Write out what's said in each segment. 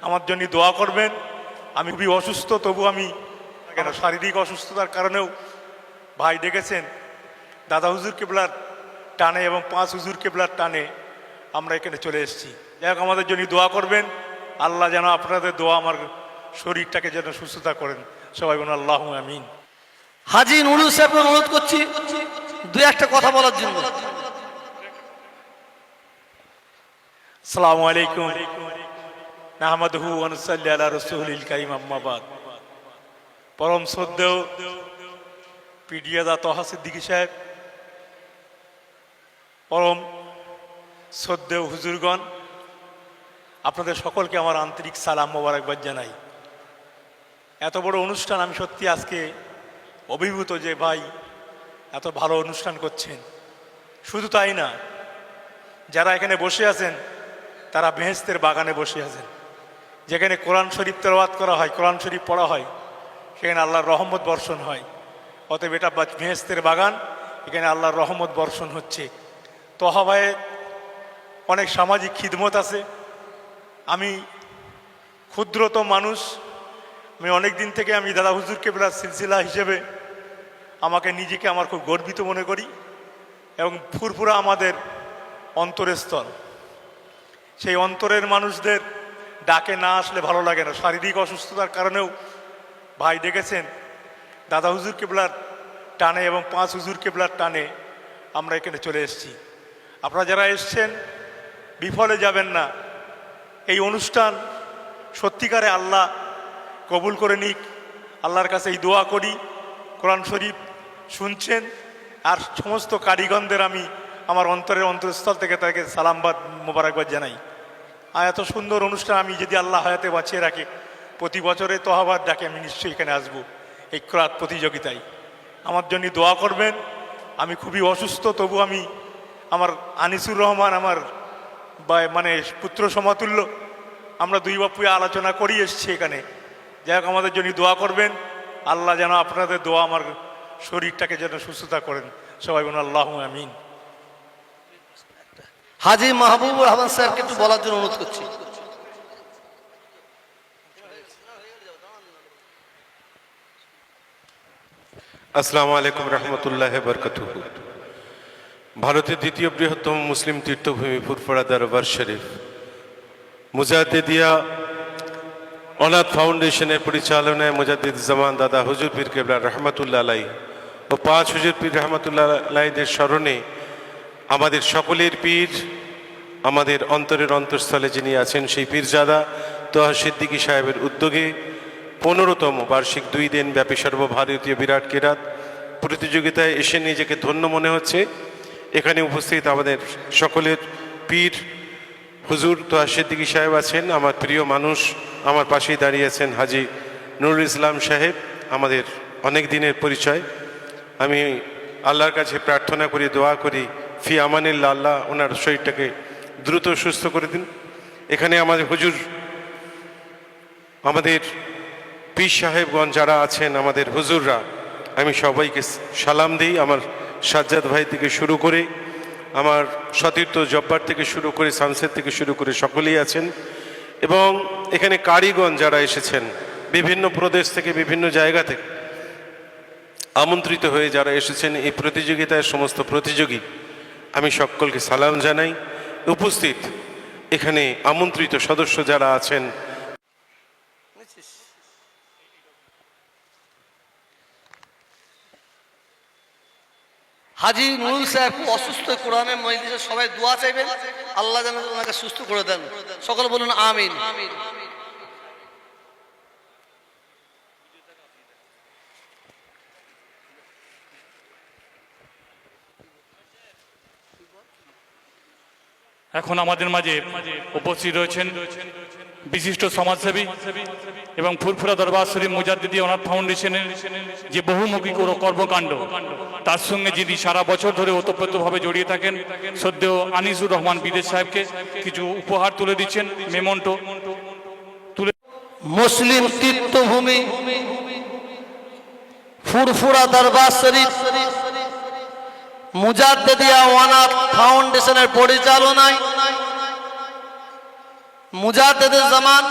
আমার জন্য দোয়া করবেন। আমি খুবই অসুস্থ, তবু আমি কেন শারীরিক অসুস্থতার কারণেও ভাই ডেকেছেন। দাদা হুজুর কেবলার টানে এবং 5 হুজুর কেবলার টানে আমরা এখানে চলে এসেছি। যাই হোক, আমাদের জন্য দোয়া করবেন। আল্লাহ যেন আপনাদের দোয়া আমার শরীরটাকে যেন সুস্থতা করেন। সবাই বলুন আল্লাহু আমিন। হাজী নুরুল সাহেবকে অনুরোধ করছি দুই একটা কথা বলার জন্য। আসসালামু আলাইকুম নাহমাদুহু ওয়া নুসাল্লি আলা রাসূলিল কারীম, আম্মা বাদ। পরম শ্রদ্ধেয় পিডিয়াদা তহা সিদ্দিকী সাহেব, পরম শ্রদ্ধেয় হুজুরগণ, আপনাদের সকলকে আমার আন্তরিক সালাম মোবারকবাদ জানাই। এত বড় অনুষ্ঠান, আমি সত্যি আজকে অভিভূত যে ভাই এত ভালো অনুষ্ঠান করছেন। শুধু তাই না, যারা এখানে বসে আছেন তারা বেহেশতের বাগানে বসে আছেন। যেখানে কোরআন শরীফ তেলাওয়াত করা হয়, কোরআন শরীফ পড়া হয়, সেখানে আল্লাহর রহমত বর্ষণ হয়। অতএব এটা বেহেশতের বাগান, এখানে আল্লাহর রহমত বর্ষণ হচ্ছে। তহা ভাইয়ের অনেক সামাজিক খিদমত আছে। আমি ক্ষুদ্রতম মানুষ, আমি অনেক দিন থেকে আমি দাদা হুজুর কেবলার সিলসিলা হিসেবে আমাকে নিজেকে আমার খুব গর্বিত মনে করি। এবং ফুরফুরা আমাদের অন্তরের স্থল। সেই অন্তরের মানুষদের ডাকে না আসলে ভালো লাগে না। শারীরিক অসুস্থতার কারণেও ভাই ডেকেছেন। দাদা হুজুর কেবলার টানে এবং 5 হুজুর কেবলার টানে আমরা এখানে চলে এসেছি। আপনারা যারা এসছেন বিফলে যাবেন না। এই অনুষ্ঠান সত্যিকারে আল্লাহ কবুল করে নিক। আল্লাহর কাছে এই দোয়া করি। কোরআন শরীফ শুনছেন, আর সমস্ত কারিগণদের আমি আমার অন্তরস্থল থেকে তাকে সালামবাদ মোবারকবাদ জানাই। আর এত সুন্দর অনুষ্ঠান আমি যদি আল্লাহ হায়াতে বাঁচিয়ে রাখে, প্রতি বছরে তহাবাদ ডাকে আমি নিশ্চয়ই এখানে আসবো এই ক্রাত প্রতিযোগিতায়। আমার জন্য দোয়া করবেন। আমি খুবই অসুস্থ, তবু আমি আমার আনিসুর রহমান আমার মানে পুত্র সমাতুল্য, আমরা দুই বাপুই আলোচনা করি এসছি এখানে। যাই হোক, আমাদের জন্য দোয়া করবেন। আল্লাহ যেন আপনাদের দোয়া আমার শরীরটাকে যেন সুস্থতা করেন। সবাই বলুন আল্লাহু আমিন। হাজী মাহবুবুর রহমান স্যারকে একটু বলার জন্য অনুরোধ করছি। আসসালামু আলাইকুম রহমতুল্লাহ বরকাতুহু। ভারতের দ্বিতীয় বৃহত্তম মুসলিম তীর্থভূমি ফুরফুরা দরবার শরীফ, মুজাদ্দিদিয়া অনাথ ফাউন্ডেশনের পরিচালনায় মুজাদ্দিদ জামান দাদা হুজুর পীর কেবলা রহমতুল্লাহ আলাই ও 5 হুজুর পীর রহমতুল্লাহ আলাইদের স্মরণে আমাদের সকলের পীর, আমাদের অন্তরের অন্তঃস্থলে যিনি আছেন সেই পীরজাদা তহা সিদ্দিকী সাহেবের উদ্যোগে 15তম বার্ষিক 2 দিন ব্যাপী সর্বভারতীয় বিরাট কেরাত প্রতিযোগিতায় এসে নিজেকে ধন্য মনে হচ্ছে। এখানে উপস্থিত আমাদের সকলের পীর হুজুর তহা সিদ্দিকী সাহেব আছেন, আমার প্রিয় মানুষ, আমার পাশেই দাঁড়িয়েছেন হাজী নুরুল ইসলাম সাহেব, আমাদের অনেক দিনের পরিচয়। আমি আল্লাহর কাছে প্রার্থনা করি, দোয়া করি, ফি আমানিল্লাহ, আল্লাহ ওনার শরীরটাকে দ্রুত সুস্থ করে দিন। এখানে আমাদের হুজুর, আমাদের পীর সাহেবগণ যারা আছেন, আমাদের হুজুররা, আমি সবাইকে সালাম দিই। আমার সাজ্জাদ ভাই থেকে শুরু করে, আমার সতীর্থ জব্বার থেকে শুরু করে, সামসেদ থেকে শুরু করে সকলেই আছেন। এবং এখানে কারিগণ যারা এসেছেন বিভিন্ন প্রদেশ থেকে, বিভিন্ন জায়গা থেকে আমন্ত্রিত হয়ে যারা এসেছেন এই প্রতিযোগিতায়, সমস্ত প্রতিযোগী আমি সকলকে সালাম জানাই। উপস্থিত এখানে আমন্ত্রিত সদস্য যারা আছেন, হাজী নুরুল সাহেব খুব অসুস্থ, কোরআনের মজলিসে সবাই দোয়া চাইবেন, আল্লাহ যেন ওনাকে সুস্থ করে দেন। সকলে বলুন আমিন। এখন আমাদের মাঝে উপস্থিত রয়েছেন বিশিষ্ট সমাজসেবী এবং ফুরফুরা দরবার শরীফ মুজাদ্দিদি অনাথ ফাউন্ডেশনের যে বহুমুখী কর্মকাণ্ড, তার সঙ্গে যিনি সারা বছর ধরে ওতপ্রোতভাবে জড়িয়ে থাকেন, শ্রদ্ধেয় আনিসুর রহমান বিদেশ সাহেবকে কিছু উপহার তুলে দিচ্ছেন, মেমন্টো তুলে। মুসলিম তীর্থভূমি ফুরফুরা দরবার শরীফ মুজাদ্দিদিয়া অনাথ ফাউন্ডেশনের পরিচালনায় মুজাদ্দিদে জামান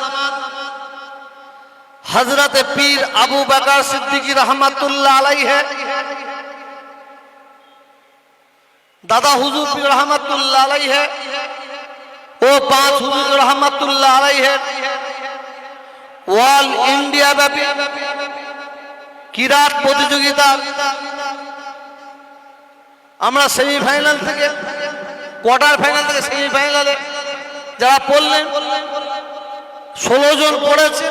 हजरत पीर अबू बकर सिद्दीकी रहमतुल्लाह अलैहि है, दादा हुजूर पीर रहमतुल्लाह अलैहि है, वो 5 हुजूर रहमतुल्लाह अलैहि है। ऑल इंडिया ব্যাপী কিরাত প্রতিযোগিতা আমরা সেমিফাইনাল থেকে কোয়ার্টার ফাইনাল থেকে সেমিফাইনালে যারা পড়লেন 16 জন পড়েছে,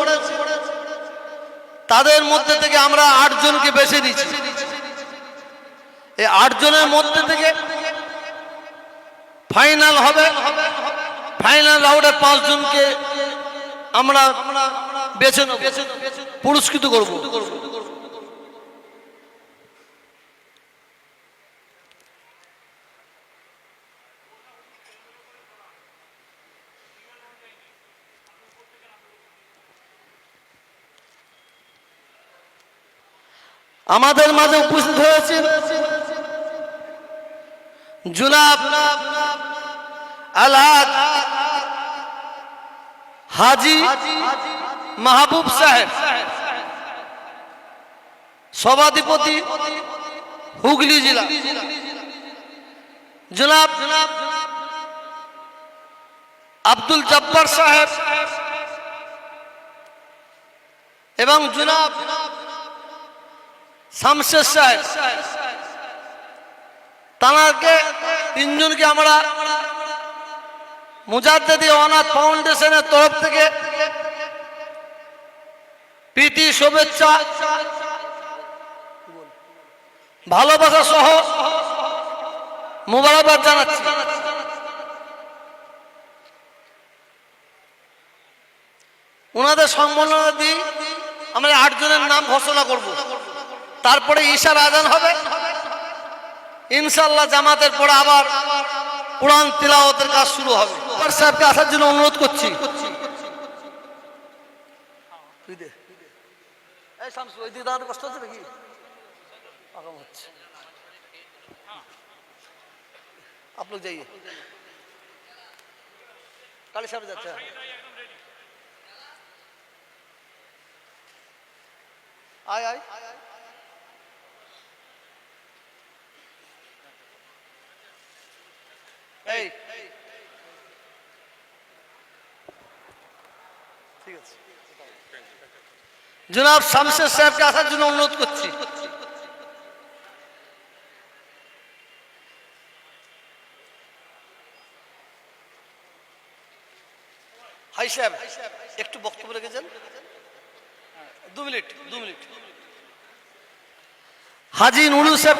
তাদের মধ্যে থেকে আমরা 8 জনকে বেছে নিয়েছি। এই 8 জনের মধ্যে থেকে ফাইনাল হবে, ফাইনাল রাউন্ডে 5 জনকে আমরা বেছে নেব, পুরস্কৃত করব। আমাদের মাঝে উপস্থিত হয়েছেন জনাব আলহাজ হাজী মাহবুব সাহেব, সভাধিপতি হুগলি জেলা, জনাব আব্দুল জব্বার সাহেব এবং জনাব শামশেদ সাহেব, তাঁকে 3 জনকে আমরা মুজাদ্দিদি অনাথ ফাউন্ডেশনের তরফ থেকে প্রীতি শুভেচ্ছা ভালোবাসা সহ মোবারকবাদ জানাচ্ছি। ওনাদের সম্মাননা দিয়ে আমরা 8 জনের নাম ঘোষণা করব, তারপরে ঈশার আজান হবে, ইনশাআল্লাহ জামাতের পরে আবার কোরআন তিলাওয়াতের কাজ শুরু হবে। সাহেবকে আসার জন্য অনুরোধ করছি। কষ্ট হচ্ছে নাকি? आप लोग जाइए, काली साहब जाते हैं। आए आए ঠিক আছে, জনাব শামশেদ সাহেবকে আসার জন্য অনুরোধ করছি। হাই সাহেব একটু বক্তব্য রেখেছেন, 2 মিনিট। হাজী নুরুল সাহেব